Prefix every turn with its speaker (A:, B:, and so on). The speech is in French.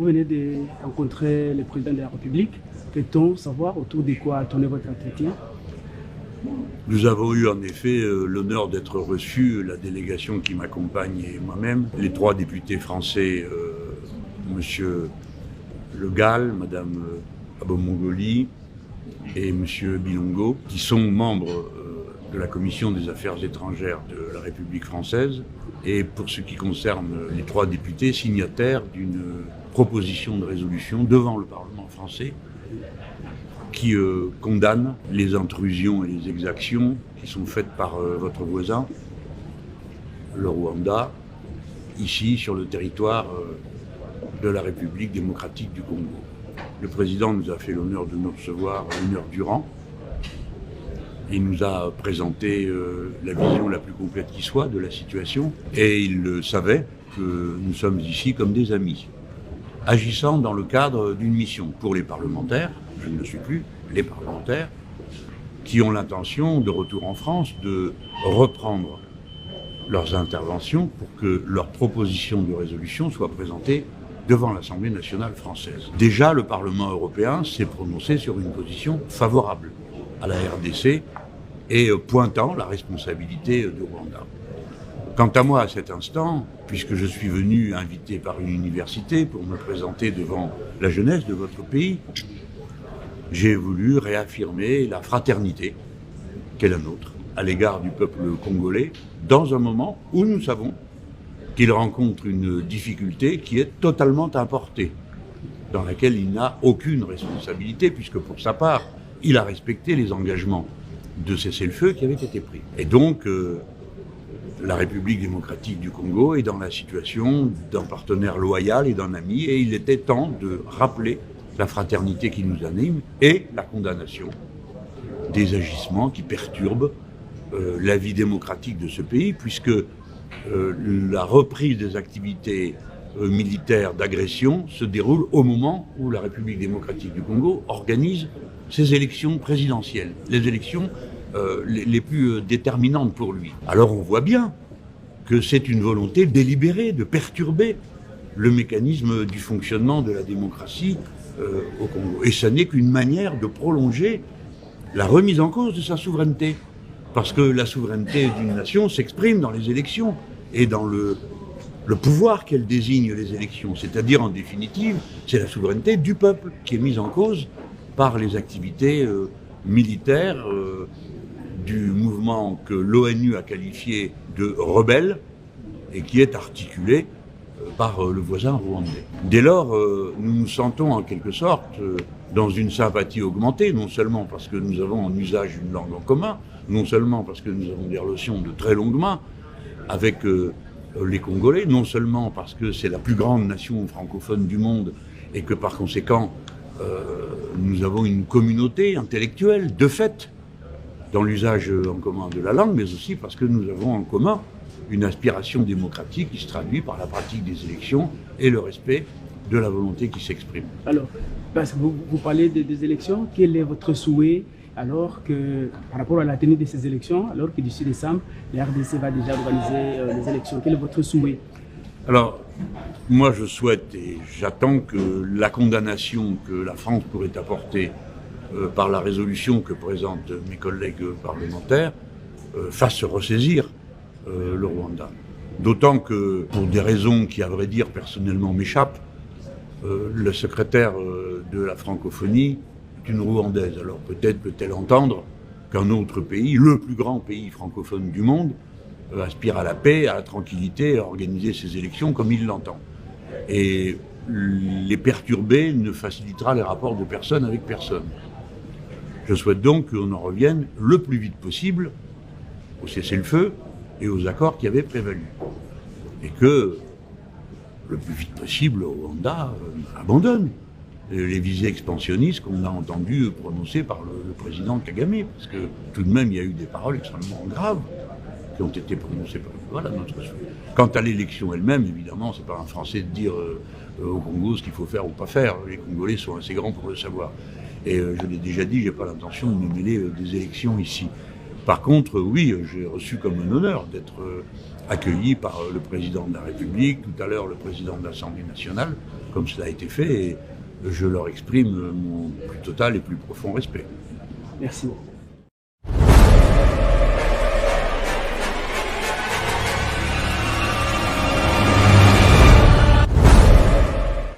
A: Vous venez de rencontrer le président de la République. Peut-on savoir autour de quoi a tourné votre entretien?
B: Nous avons eu en effet l'honneur d'être reçus, la délégation qui m'accompagne et moi-même, les 3 députés français, Monsieur Le Gall, Madame Abomongoli et Monsieur Bilongo, qui sont membres de la Commission des Affaires étrangères de la République française, et pour ce qui concerne les 3 députés, signataires d'une proposition de résolution devant le Parlement français qui condamne les intrusions et les exactions qui sont faites par votre voisin, le Rwanda, ici sur le territoire de la République démocratique du Congo. Le président nous a fait l'honneur de nous recevoir 1 heure durant. Il nous a présenté la vision la plus complète qui soit de la situation, et il savait que nous sommes ici comme des amis, agissant dans le cadre d'une mission pour les parlementaires, je ne le suis plus, les parlementaires, qui ont l'intention, de retour en France, de reprendre leurs interventions pour que leurs propositions de résolution soient présentées devant l'Assemblée nationale française. Déjà, le Parlement européen s'est prononcé sur une position favorable à la RDC et pointant la responsabilité du Rwanda. Quant à moi, à cet instant, puisque je suis venu invité par une université pour me présenter devant la jeunesse de votre pays, j'ai voulu réaffirmer la fraternité qu'est la nôtre à l'égard du peuple congolais, dans un moment où nous savons qu'il rencontre une difficulté qui est totalement importée, dans laquelle il n'a aucune responsabilité, puisque pour sa part, il a respecté les engagements de cessez-le-feu qui avaient été pris. Et donc, la République démocratique du Congo est dans la situation d'un partenaire loyal et d'un ami, et il était temps de rappeler la fraternité qui nous anime et la condamnation des agissements qui perturbent la vie démocratique de ce pays, puisque la reprise des activités militaires d'agression se déroule au moment où la République démocratique du Congo organise ses élections présidentielles, les élections les plus déterminantes pour lui. Alors on voit bien que c'est une volonté délibérée de perturber le mécanisme du fonctionnement de la démocratie au Congo. Et ça n'est qu'une manière de prolonger la remise en cause de sa souveraineté. Parce que la souveraineté d'une nation s'exprime dans les élections et dans le pouvoir qu'elle désigne les élections. C'est-à-dire, en définitive, c'est la souveraineté du peuple qui est mise en cause par les activités militaires du mouvement que l'ONU a qualifié de rebelle et qui est articulé par le voisin rwandais. Dès lors, nous nous sentons en quelque sorte dans une sympathie augmentée, non seulement parce que nous avons en usage une langue en commun, non seulement parce que nous avons des relations de très longue main avec les Congolais, non seulement parce que c'est la plus grande nation francophone du monde et que par conséquent nous avons une communauté intellectuelle de fait dans l'usage en commun de la langue, mais aussi parce que nous avons en commun une aspiration démocratique qui se traduit par la pratique des élections et le respect de la volonté qui s'exprime.
A: Alors, parce que vous parlez des élections, quel est votre souhait alors que, par rapport à la tenue de ces élections, alors que d'ici décembre, la RDC va déjà organiser les élections? Quel est votre souhait?
B: Alors, moi je souhaite et j'attends que la condamnation que la France pourrait apporter par la résolution que présentent mes collègues parlementaires fasse se ressaisir le Rwanda. D'autant que, pour des raisons qui, à vrai dire, personnellement m'échappent, le secrétaire de la francophonie est une Rwandaise. Alors peut-être peut-elle entendre qu'un autre pays, le plus grand pays francophone du monde, aspire à la paix, à la tranquillité, à organiser ses élections comme il l'entend. Et les perturber ne facilitera les rapports de personne avec personne. Je souhaite donc qu'on en revienne le plus vite possible au cessez-le-feu et aux accords qui avaient prévalu. Et que, le plus vite possible, le Rwanda abandonne les visées expansionnistes qu'on a entendu prononcer par le président Kagame. Parce que tout de même, il y a eu des paroles extrêmement graves qui ont été prononcées par... Voilà notre souhait. Quant à l'élection elle-même, évidemment, c'est pas un Français de dire au Congo ce qu'il faut faire ou pas faire. Les Congolais sont assez grands pour le savoir. Et je l'ai déjà dit, j'ai pas l'intention de me mêler des élections ici. Par contre, oui, j'ai reçu comme un honneur d'être accueilli par le président de la République, tout à l'heure le président de l'Assemblée nationale, comme cela a été fait, et je leur exprime mon plus total et plus profond respect.
A: Merci beaucoup.